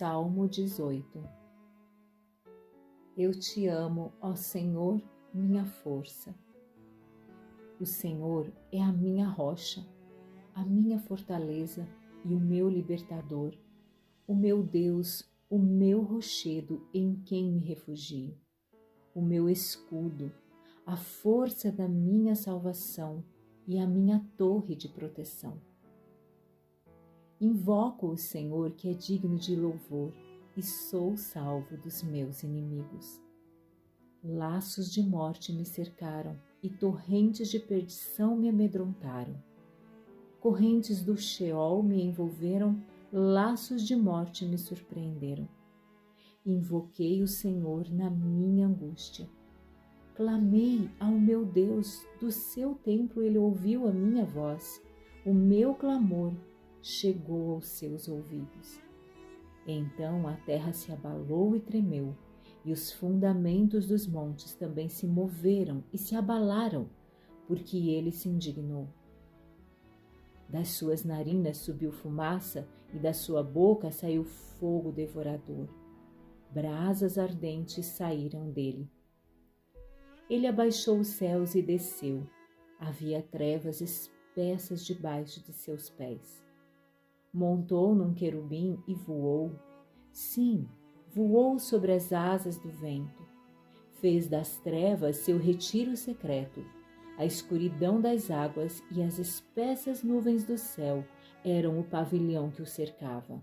Salmo 18. Eu te amo, ó Senhor, minha força. O Senhor é a minha rocha, a minha fortaleza e o meu libertador, o meu Deus, o meu rochedo em quem me refugio, o meu escudo, a força da minha salvação e a minha torre de proteção. Invoco o Senhor, que é digno de louvor, e sou salvo dos meus inimigos. Laços de morte me cercaram e torrentes de perdição me amedrontaram. Correntes do Sheol me envolveram, laços de morte me surpreenderam. Invoquei o Senhor na minha angústia. Clamei ao meu Deus, do seu templo ele ouviu a minha voz, o meu clamor chegou aos seus ouvidos. Então a terra se abalou e tremeu, e os fundamentos dos montes também se moveram e se abalaram, porque ele se indignou. Das suas narinas subiu fumaça, e da sua boca saiu fogo devorador. Brasas ardentes saíram dele. Ele abaixou os céus e desceu. Havia trevas espessas debaixo de seus pés. Montou num querubim e voou. Sim, voou sobre as asas do vento. Fez das trevas seu retiro secreto. A escuridão das águas e as espessas nuvens do céu eram o pavilhão que o cercava.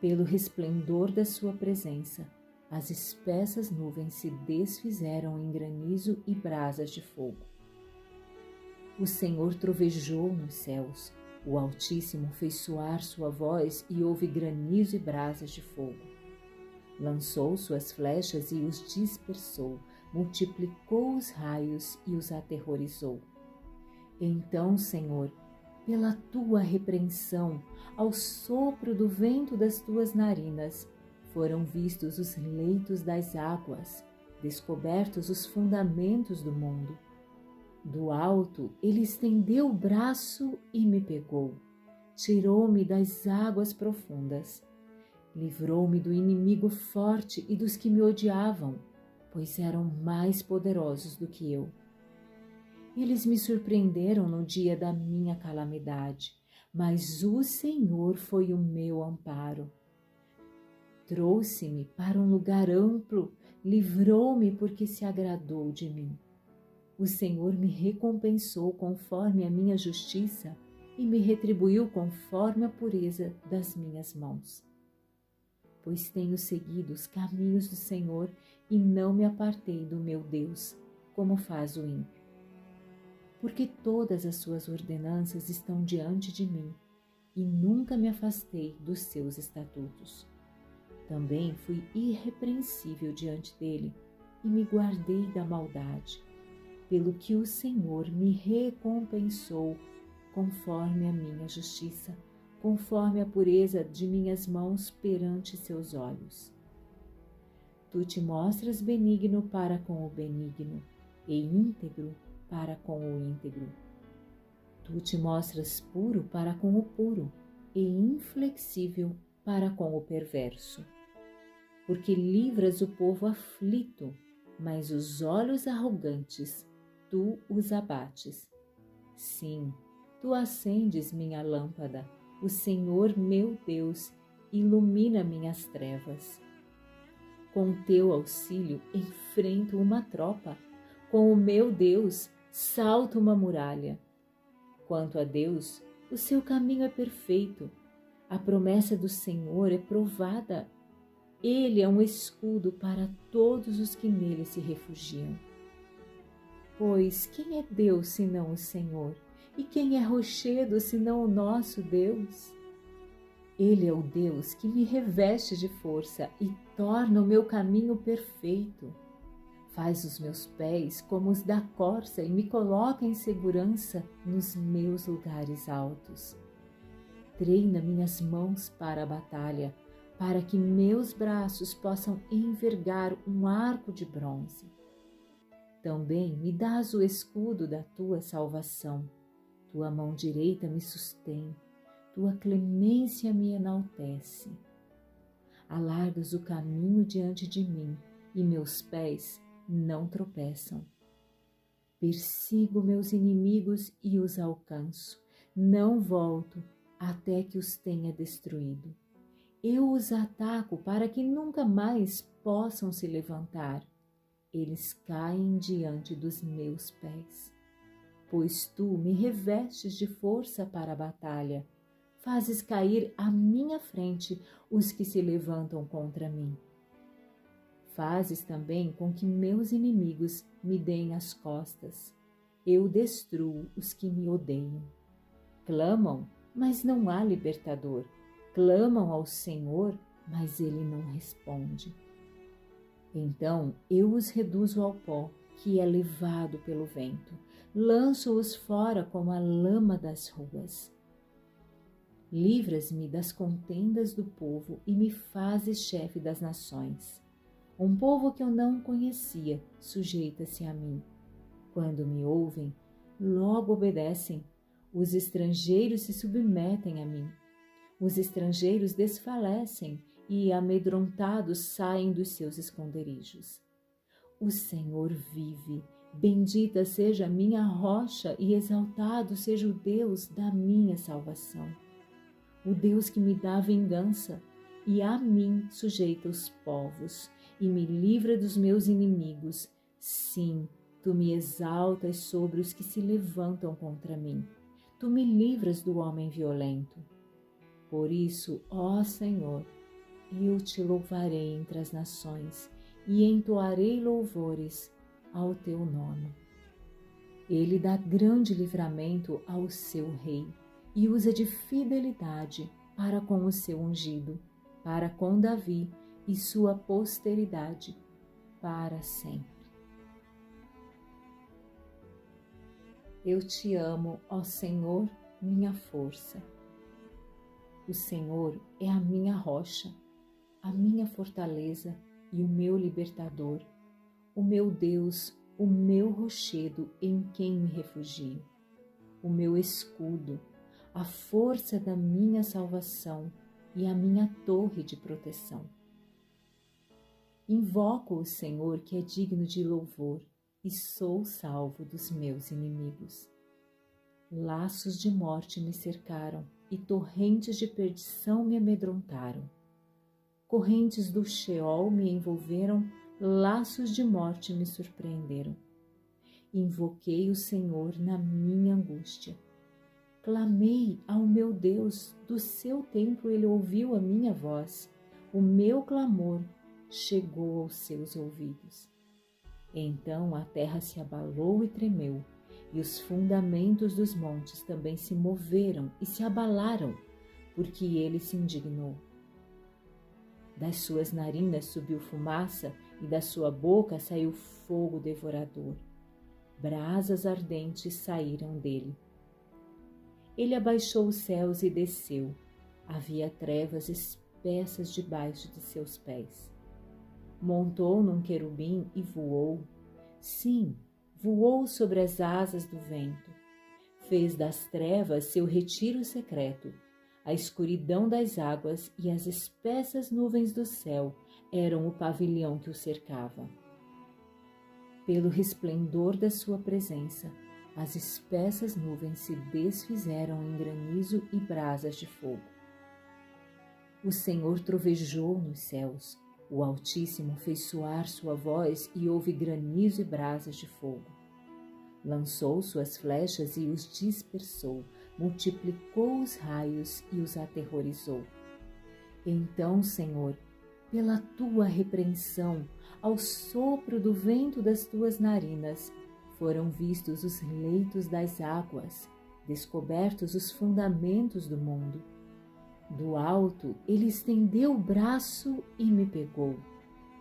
Pelo resplendor da sua presença, as espessas nuvens se desfizeram em granizo e brasas de fogo. O Senhor trovejou nos céus. O Altíssimo fez soar sua voz e houve granizo e brasas de fogo. Lançou suas flechas e os dispersou, multiplicou os raios e os aterrorizou. Então, Senhor, pela tua repreensão, ao sopro do vento das tuas narinas, foram vistos os leitos das águas, descobertos os fundamentos do mundo. Do alto, ele estendeu o braço e me pegou. Tirou-me das águas profundas. Livrou-me do inimigo forte e dos que me odiavam, pois eram mais poderosos do que eu. Eles me surpreenderam no dia da minha calamidade, mas o Senhor foi o meu amparo. Trouxe-me para um lugar amplo, livrou-me porque se agradou de mim. O Senhor me recompensou conforme a minha justiça e me retribuiu conforme a pureza das minhas mãos. Pois tenho seguido os caminhos do Senhor e não me apartei do meu Deus, como faz o ímpio. Porque todas as suas ordenanças estão diante de mim e nunca me afastei dos seus estatutos. Também fui irrepreensível diante dele e me guardei da maldade, pelo que o Senhor me recompensou conforme a minha justiça, conforme a pureza de minhas mãos perante seus olhos. Tu te mostras benigno para com o benigno e íntegro para com o íntegro. Tu te mostras puro para com o puro e inflexível para com o perverso. Porque livras o povo aflito, mas os olhos arrogantes tu os abates. Sim, tu acendes minha lâmpada, o Senhor meu Deus ilumina minhas trevas. Com teu auxílio enfrento uma tropa, com o meu Deus salto uma muralha. Quanto a Deus, o seu caminho é perfeito, a promessa do Senhor é provada. Ele é um escudo para todos os que nele se refugiam. Pois quem é Deus senão o Senhor? E quem é rochedo senão o nosso Deus? Ele é o Deus que me reveste de força e torna o meu caminho perfeito. Faz os meus pés como os da corça e me coloca em segurança nos meus lugares altos. Treina minhas mãos para a batalha, para que meus braços possam envergar um arco de bronze. Também me dás o escudo da tua salvação. Tua mão direita me sustém, tua clemência me enaltece. Alargas o caminho diante de mim e meus pés não tropeçam. Persigo meus inimigos e os alcanço. Não volto até que os tenha destruído. Eu os ataco para que nunca mais possam se levantar. Eles caem diante dos meus pés. Pois tu me revestes de força para a batalha. Fazes cair à minha frente os que se levantam contra mim. Fazes também com que meus inimigos me deem as costas. Eu destruo os que me odeiam. Clamam, mas não há libertador. Clamam ao Senhor, mas Ele não responde. Então eu os reduzo ao pó, que é levado pelo vento. Lanço-os fora como a lama das ruas. Livras-me das contendas do povo e me fazes chefe das nações. Um povo que eu não conhecia sujeita-se a mim. Quando me ouvem, logo obedecem. Os estrangeiros se submetem a mim. Os estrangeiros desfalecem e, amedrontados, saem dos seus esconderijos. O Senhor vive. Bendita seja a minha rocha e exaltado seja o Deus da minha salvação. O Deus que me dá vingança e a mim sujeita os povos e me livra dos meus inimigos. Sim, tu me exaltas sobre os que se levantam contra mim. Tu me livras do homem violento. Por isso, ó Senhor, eu te louvarei entre as nações e entoarei louvores ao teu nome. Ele dá grande livramento ao seu rei e usa de fidelidade para com o seu ungido, para com Davi e sua posteridade para sempre. Eu te amo, ó Senhor, minha força. O Senhor é a minha rocha, a minha fortaleza e o meu libertador, o meu Deus, o meu rochedo em quem me refugio, o meu escudo, a força da minha salvação e a minha torre de proteção. Invoco o Senhor que é digno de louvor e sou salvo dos meus inimigos. Laços de morte me cercaram e torrentes de perdição me amedrontaram. Correntes do Sheol me envolveram, laços de morte me surpreenderam. Invoquei o Senhor na minha angústia. Clamei ao meu Deus, do seu templo ele ouviu a minha voz. O meu clamor chegou aos seus ouvidos. Então a terra se abalou e tremeu, e os fundamentos dos montes também se moveram e se abalaram, porque ele se indignou. Das suas narinas subiu fumaça, e da sua boca saiu fogo devorador. Brasas ardentes saíram dele. Ele abaixou os céus e desceu. Havia trevas espessas debaixo de seus pés. Montou num querubim e voou. Sim, voou sobre as asas do vento. Fez das trevas seu retiro secreto. A escuridão das águas e as espessas nuvens do céu eram o pavilhão que o cercava. Pelo resplendor da sua presença, as espessas nuvens se desfizeram em granizo e brasas de fogo. O Senhor trovejou nos céus, o Altíssimo fez soar sua voz e houve granizo e brasas de fogo. Lançou suas flechas e os dispersou, multiplicou os raios e os aterrorizou. Então, Senhor, pela tua repreensão, ao sopro do vento das tuas narinas, foram vistos os leitos das águas, descobertos os fundamentos do mundo. Do alto ele estendeu o braço e me pegou,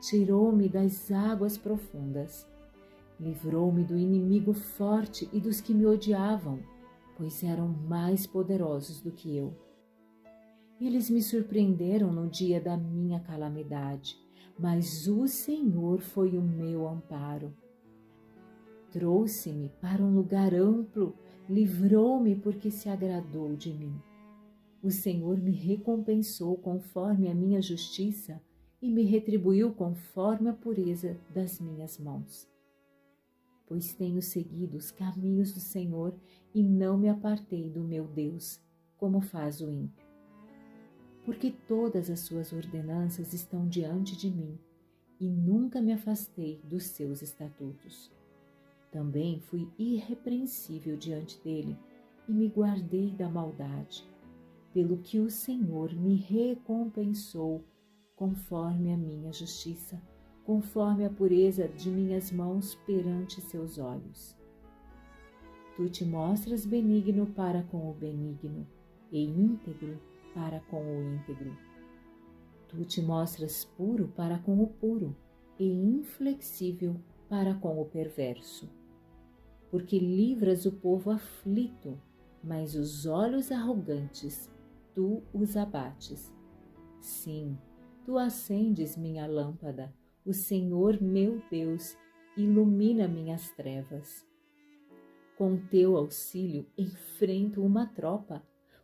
tirou-me das águas profundas, livrou-me do inimigo forte e dos que me odiavam, pois eram mais poderosos do que eu. Eles me surpreenderam no dia da minha calamidade, mas o Senhor foi o meu amparo. Trouxe-me para um lugar amplo, livrou-me porque se agradou de mim. O Senhor me recompensou conforme a minha justiça e me retribuiu conforme a pureza das minhas mãos. Pois tenho seguido os caminhos do Senhor e não me apartei do meu Deus, como faz o ímpio. Porque todas as suas ordenanças estão diante de mim, e nunca me afastei dos seus estatutos. Também fui irrepreensível diante dele, e me guardei da maldade, pelo que o Senhor me recompensou conforme a minha justiça, conforme a pureza de minhas mãos perante seus olhos. Tu te mostras benigno para com o benigno, e íntegro para com o íntegro. Tu te mostras puro para com o puro, e inflexível para com o perverso. Porque livras o povo aflito, mas os olhos arrogantes tu os abates. Sim, tu acendes minha lâmpada, o Senhor meu Deus ilumina minhas trevas. Com teu auxílio enfrento uma tropa,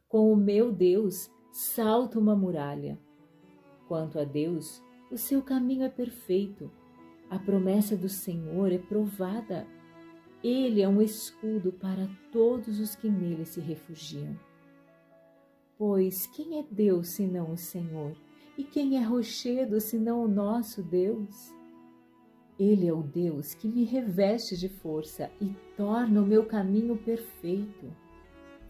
com o meu Deus salto uma muralha. Quanto a Deus, o seu caminho é perfeito, a promessa do Senhor é provada. Ele é um escudo para todos os que nele se refugiam. Pois quem é Deus senão o Senhor? E quem é rochedo senão o nosso Deus? Ele é o Deus que me reveste de força e torna o meu caminho perfeito.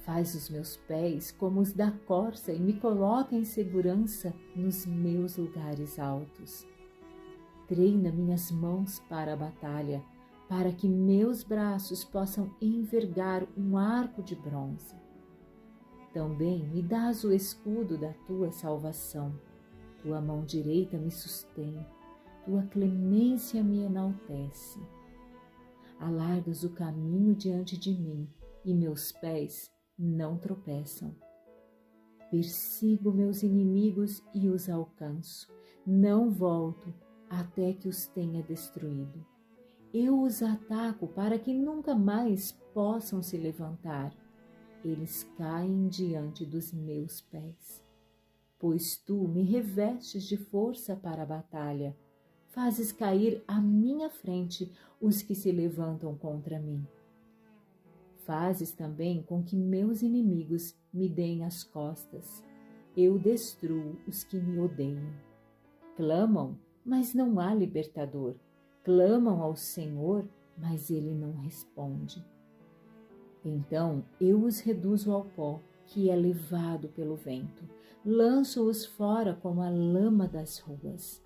Faz os meus pés como os da corça e me coloca em segurança nos meus lugares altos. Treina minhas mãos para a batalha, para que meus braços possam envergar um arco de bronze. Também me dás o escudo da tua salvação. Tua mão direita me sustém, tua clemência me enaltece. Alargas o caminho diante de mim e meus pés não tropeçam. Persigo meus inimigos e os alcanço. Não volto até que os tenha destruído. Eu os ataco para que nunca mais possam se levantar. Eles caem diante dos meus pés. Pois tu me revestes de força para a batalha. Fazes cair à minha frente os que se levantam contra mim. Fazes também com que meus inimigos me deem as costas. Eu destruo os que me odeiam. Clamam, mas não há libertador. Clamam ao Senhor, mas Ele não responde. Então eu os reduzo ao pó, que é levado pelo vento. Lanço-os fora como a lama das ruas.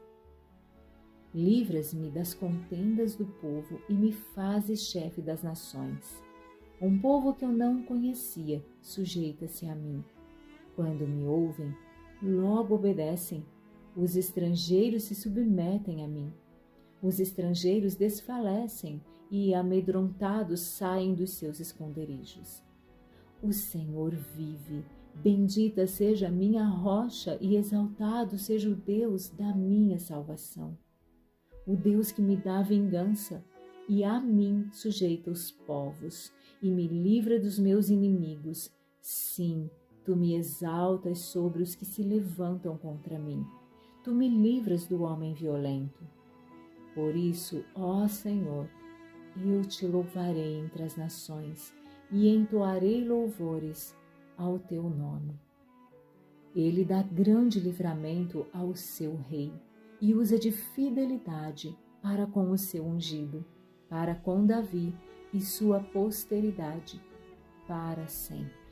Livras-me das contendas do povo e me fazes chefe das nações. Um povo que eu não conhecia sujeita-se a mim. Quando me ouvem, logo obedecem. Os estrangeiros se submetem a mim. Os estrangeiros desfalecem e, amedrontados, saem dos seus esconderijos. O Senhor vive, bendita seja a minha rocha e exaltado seja o Deus da minha salvação. O Deus que me dá vingança e a mim sujeita os povos e me livra dos meus inimigos. Sim, tu me exaltas sobre os que se levantam contra mim. Tu me livras do homem violento. Por isso, ó Senhor, eu te louvarei entre as nações e entoarei louvores ao teu nome. Ele dá grande livramento ao seu rei e usa de fidelidade para com o seu ungido, para com Davi e sua posteridade para sempre.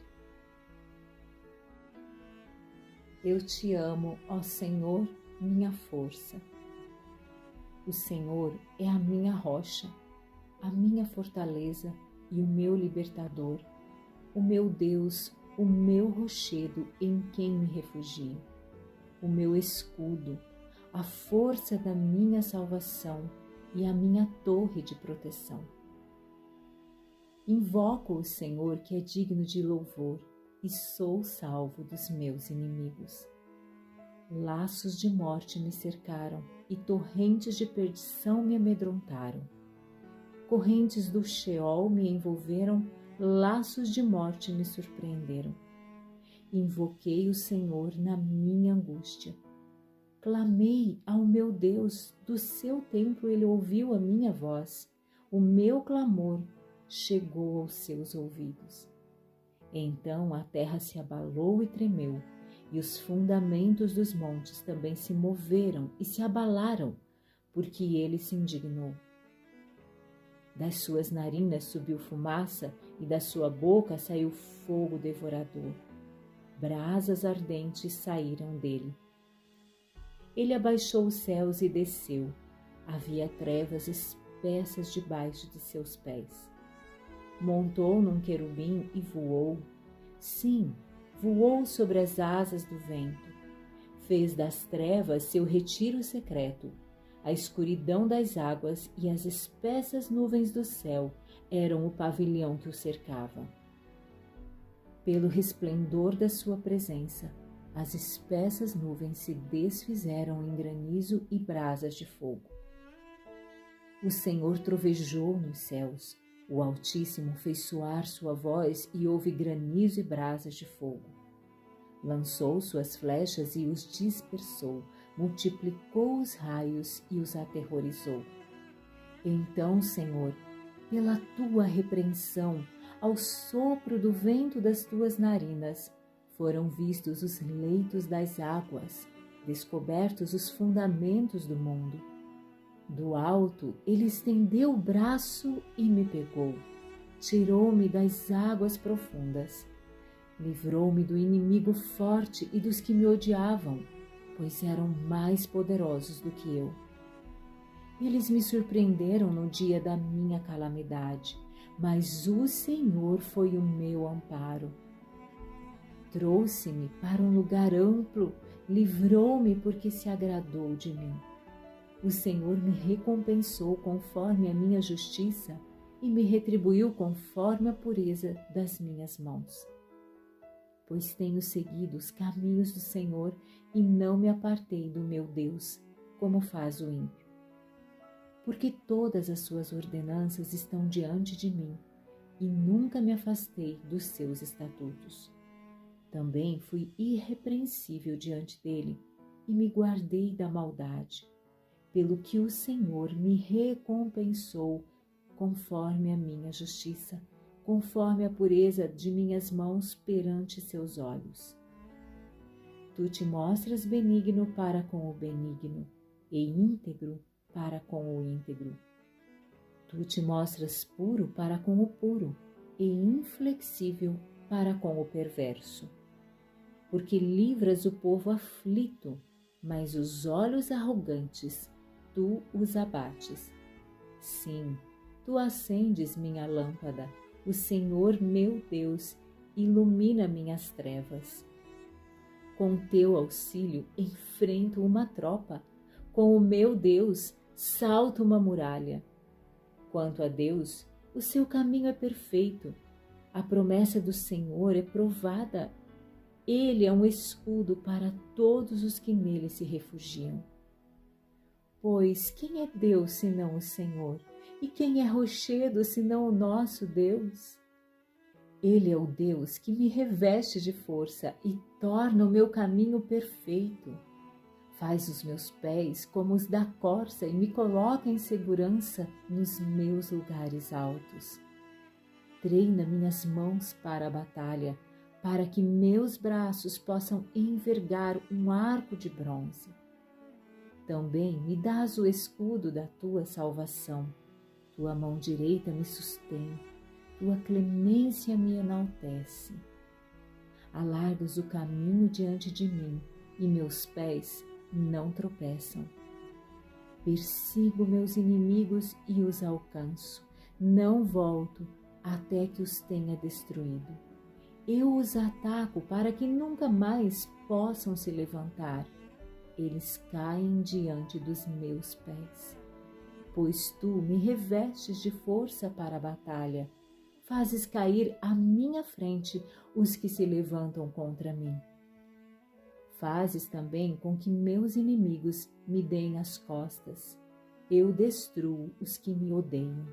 Eu te amo, ó Senhor, minha força. O Senhor é a minha rocha, a minha fortaleza e o meu libertador, o meu Deus, o meu rochedo em quem me refugio, o meu escudo, a força da minha salvação e a minha torre de proteção. Invoco o Senhor que é digno de louvor e sou salvo dos meus inimigos. Laços de morte me cercaram e torrentes de perdição me amedrontaram. Correntes do Sheol me envolveram, laços de morte me surpreenderam. invoquei o Senhor na minha angústia. Clamei ao meu Deus, do seu templo ele ouviu a minha voz. O meu clamor chegou aos seus ouvidos. Então a terra se abalou e tremeu, e os fundamentos dos montes também se moveram e se abalaram, porque ele se indignou. Das suas narinas subiu fumaça, e da sua boca saiu fogo devorador. Brasas ardentes saíram dele. Ele abaixou os céus e desceu. Havia trevas espessas debaixo de seus pés. Montou num querubim e voou. Sim, voou sobre as asas do vento. Fez das trevas seu retiro secreto. A escuridão das águas e as espessas nuvens do céu eram o pavilhão que o cercava. Pelo resplendor da sua presença, as espessas nuvens se desfizeram em granizo e brasas de fogo. O Senhor trovejou nos céus, o Altíssimo fez soar sua voz e houve granizo e brasas de fogo. Lançou suas flechas e os dispersou, multiplicou os raios e os aterrorizou. Então, Senhor, pela tua repreensão, ao sopro do vento das tuas narinas, foram vistos os leitos das águas, descobertos os fundamentos do mundo. Do alto ele estendeu o braço e me pegou, tirou-me das águas profundas, livrou-me do inimigo forte e dos que me odiavam, pois eram mais poderosos do que eu. Eles me surpreenderam no dia da minha calamidade, mas o Senhor foi o meu amparo. Trouxe-me para um lugar amplo, livrou-me porque se agradou de mim. O Senhor me recompensou conforme a minha justiça e me retribuiu conforme a pureza das minhas mãos. Pois tenho seguido os caminhos do Senhor e não me apartei do meu Deus, como faz o ímpio. Porque todas as suas ordenanças estão diante de mim e nunca me afastei dos seus estatutos. Também fui irrepreensível diante dele e me guardei da maldade, pelo que o Senhor me recompensou conforme a minha justiça, conforme a pureza de minhas mãos perante seus olhos. Tu te mostras benigno para com o benigno e íntegro para com o íntegro. Tu te mostras puro para com o puro e inflexível para com o perverso. Porque livras o povo aflito, mas os olhos arrogantes tu os abates. Sim, tu acendes minha lâmpada, o Senhor meu Deus ilumina minhas trevas. Com teu auxílio enfrento uma tropa, com o meu Deus salto uma muralha. Quanto a Deus, o seu caminho é perfeito, a promessa do Senhor é provada. Ele é um escudo para todos os que nele se refugiam. Pois quem é Deus senão o Senhor? E quem é rochedo senão o nosso Deus? Ele é o Deus que me reveste de força e torna o meu caminho perfeito. Faz os meus pés como os da corça e me coloca em segurança nos meus lugares altos. Treina minhas mãos para a batalha, para que meus braços possam envergar um arco de bronze. Também me dás o escudo da tua salvação. Tua mão direita me sustém, tua clemência me enaltece. Alargas o caminho diante de mim e meus pés não tropeçam. Persigo meus inimigos e os alcanço. Não volto até que os tenha destruído. Eu os ataco para que nunca mais possam se levantar. Eles caem diante dos meus pés. Pois tu me revestes de força para a batalha. Fazes cair à minha frente os que se levantam contra mim. Fazes também com que meus inimigos me deem as costas. Eu destruo os que me odeiam.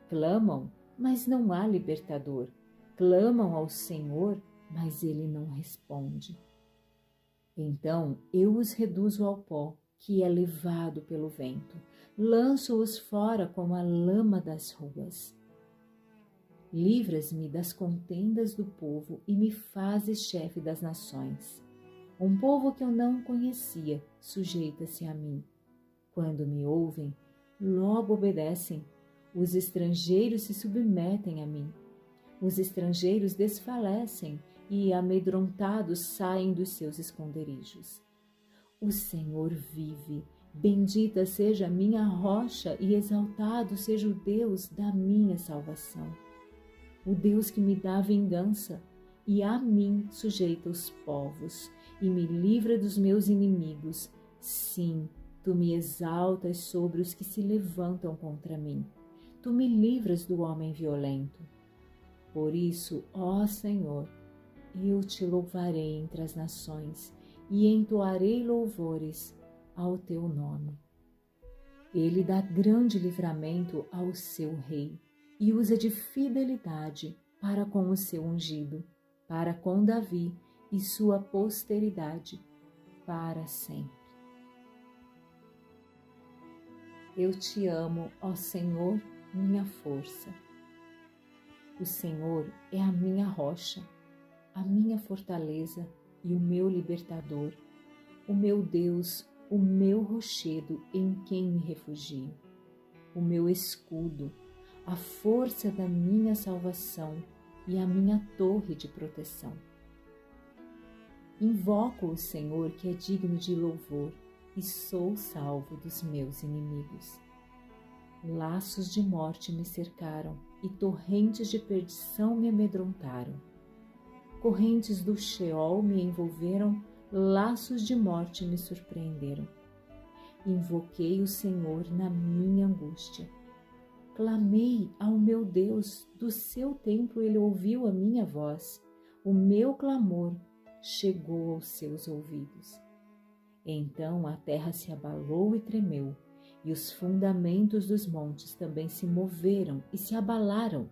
Clamam, mas não há libertador. Clamam ao Senhor, mas ele não responde. Então eu os reduzo ao pó, que é levado pelo vento. Lanço-os fora como a lama das ruas. Livras-me das contendas do povo e me fazes chefe das nações. Um povo que eu não conhecia sujeita-se a mim. Quando me ouvem, logo obedecem. Os estrangeiros se submetem a mim. Os estrangeiros desfalecem e, amedrontados, saem dos seus esconderijos. O Senhor vive, bendita seja a minha rocha e exaltado seja o Deus da minha salvação. O Deus que me dá vingança e a mim sujeita os povos e me livra dos meus inimigos. Sim, tu me exaltas sobre os que se levantam contra mim. Tu me livras do homem violento. Por isso, ó Senhor, eu te louvarei entre as nações e entoarei louvores ao teu nome. Ele dá grande livramento ao seu rei e usa de fidelidade para com o seu ungido, para com Davi e sua posteridade para sempre. Eu te amo, ó Senhor, minha força. O Senhor é a minha rocha, a minha fortaleza e o meu libertador, o meu Deus, o meu rochedo em quem me refugio, o meu escudo, a força da minha salvação e a minha torre de proteção. Invoco o Senhor que é digno de louvor e sou salvo dos meus inimigos. Laços de morte me cercaram e torrentes de perdição me amedrontaram. Correntes do Sheol me envolveram, laços de morte me surpreenderam. Invoquei o Senhor na minha angústia. Clamei ao meu Deus, do seu templo ele ouviu a minha voz. O meu clamor chegou aos seus ouvidos. Então a terra se abalou e tremeu, e os fundamentos dos montes também se moveram e se abalaram,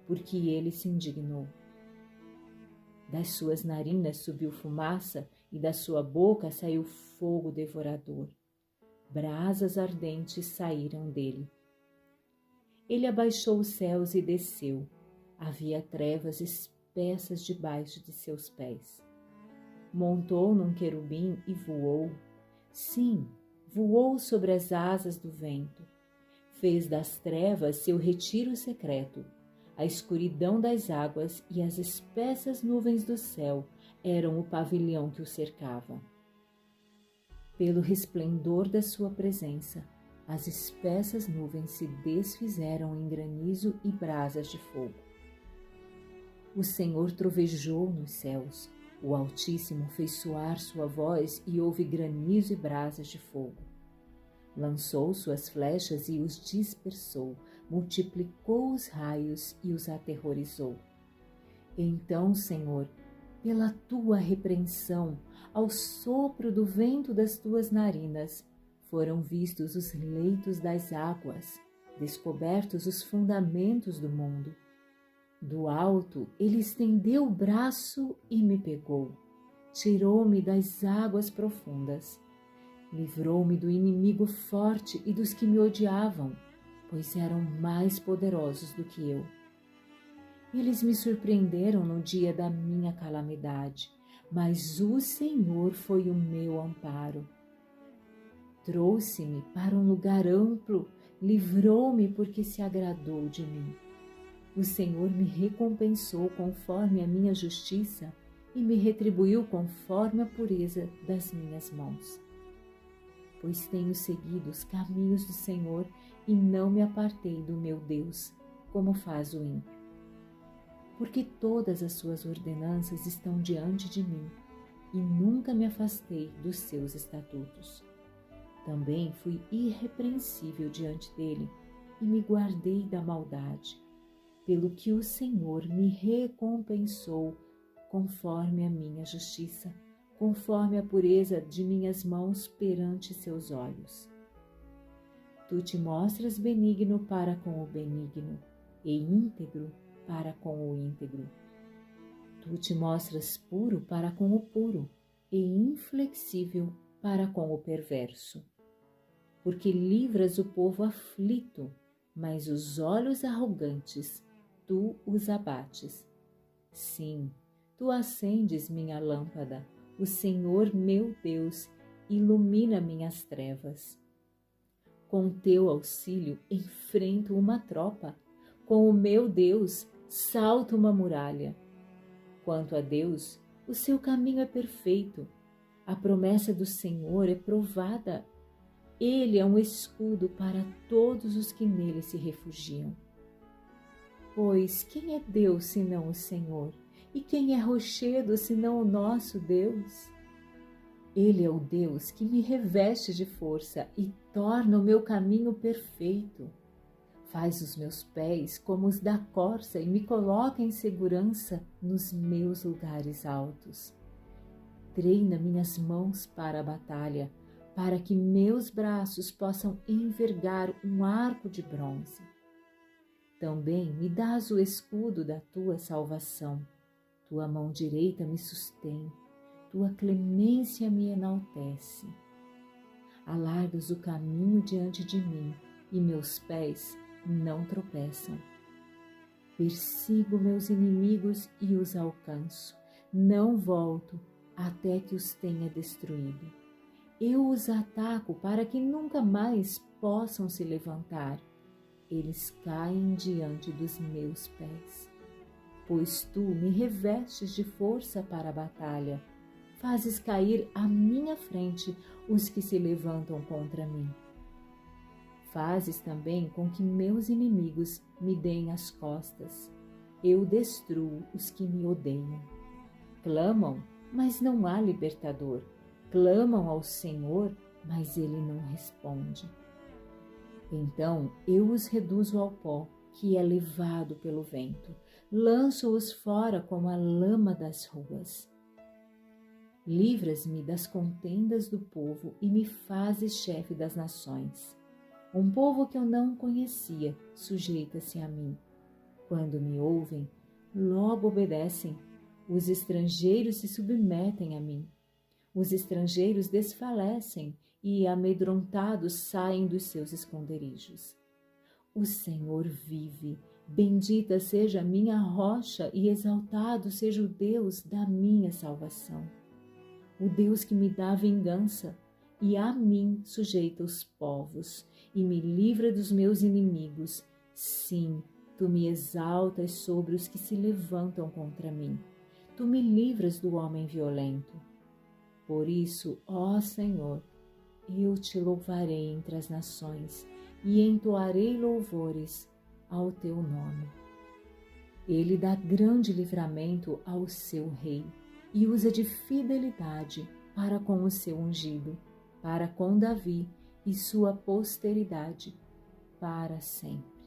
porque ele se indignou. Das suas narinas subiu fumaça e da sua boca saiu fogo devorador. Brasas ardentes saíram dele. Ele abaixou os céus e desceu. Havia trevas espessas debaixo de seus pés. Montou num querubim e voou. Sim, voou sobre as asas do vento. Fez das trevas seu retiro secreto. A escuridão das águas e as espessas nuvens do céu eram o pavilhão que o cercava. Pelo resplendor da sua presença, as espessas nuvens se desfizeram em granizo e brasas de fogo. O Senhor trovejou nos céus, o Altíssimo fez soar sua voz e houve granizo e brasas de fogo. Lançou suas flechas e os dispersou, multiplicou os raios e os aterrorizou. Então, Senhor, pela tua repreensão, ao sopro do vento das tuas narinas, foram vistos os leitos das águas, descobertos os fundamentos do mundo. Do alto ele estendeu o braço e me pegou, tirou-me das águas profundas, livrou-me do inimigo forte e dos que me odiavam, pois eram mais poderosos do que eu. Eles me surpreenderam no dia da minha calamidade, mas o Senhor foi o meu amparo. Trouxe-me para um lugar amplo, livrou-me porque se agradou de mim. O Senhor me recompensou conforme a minha justiça e me retribuiu conforme a pureza das minhas mãos. Pois tenho seguido os caminhos do Senhor e não me apartei do meu Deus, como faz o ímpio. Porque todas as suas ordenanças estão diante de mim e nunca me afastei dos seus estatutos. Também fui irrepreensível diante dele e me guardei da maldade, pelo que o Senhor me recompensou conforme a minha justiça, conforme a pureza de minhas mãos perante seus olhos. Tu te mostras benigno para com o benigno e íntegro para com o íntegro. Tu te mostras puro para com o puro e inflexível para com o perverso. Porque livras o povo aflito, mas os olhos arrogantes tu os abates. Sim, tu acendes minha lâmpada, o Senhor meu Deus ilumina minhas trevas. Com teu auxílio enfrento uma tropa, com o meu Deus salto uma muralha. Quanto a Deus, o seu caminho é perfeito, a promessa do Senhor é provada. Ele é um escudo para todos os que nele se refugiam. Pois quem é Deus senão o Senhor? E quem é rochedo senão o nosso Deus? Ele é o Deus que me reveste de força e torna o meu caminho perfeito. Faz os meus pés como os da corça e me coloca em segurança nos meus lugares altos. Treina minhas mãos para a batalha, para que meus braços possam envergar um arco de bronze. Também me dás o escudo da tua salvação. Tua mão direita me sustém, tua clemência me enaltece. Alargas o caminho diante de mim e meus pés não tropeçam. Persigo meus inimigos e os alcanço. Não volto até que os tenha destruído. Eu os ataco para que nunca mais possam se levantar. Eles caem diante dos meus pés. Pois tu me revestes de força para a batalha. Fazes cair à minha frente os que se levantam contra mim. Fazes também com que meus inimigos me deem as costas. Eu destruo os que me odeiam. Clamam, mas não há libertador. Clamam ao Senhor, mas Ele não responde. Então eu os reduzo ao pó, que é levado pelo vento. Lanço-os fora como a lama das ruas. Livras-me das contendas do povo e me fazes chefe das nações. Um povo que eu não conhecia sujeita-se a mim. Quando me ouvem, logo obedecem. Os estrangeiros se submetem a mim. Os estrangeiros desfalecem e, amedrontados, saem dos seus esconderijos. O Senhor vive. Bendita seja a minha rocha e exaltado seja o Deus da minha salvação. O Deus que me dá vingança e a mim sujeita os povos e me livra dos meus inimigos. Sim, tu me exaltas sobre os que se levantam contra mim. Tu me livras do homem violento. Por isso, ó Senhor, eu te louvarei entre as nações e entoarei louvores ao teu nome. Ele dá grande livramento ao seu rei e usa de fidelidade para com o seu ungido, para com Davi e sua posteridade para sempre.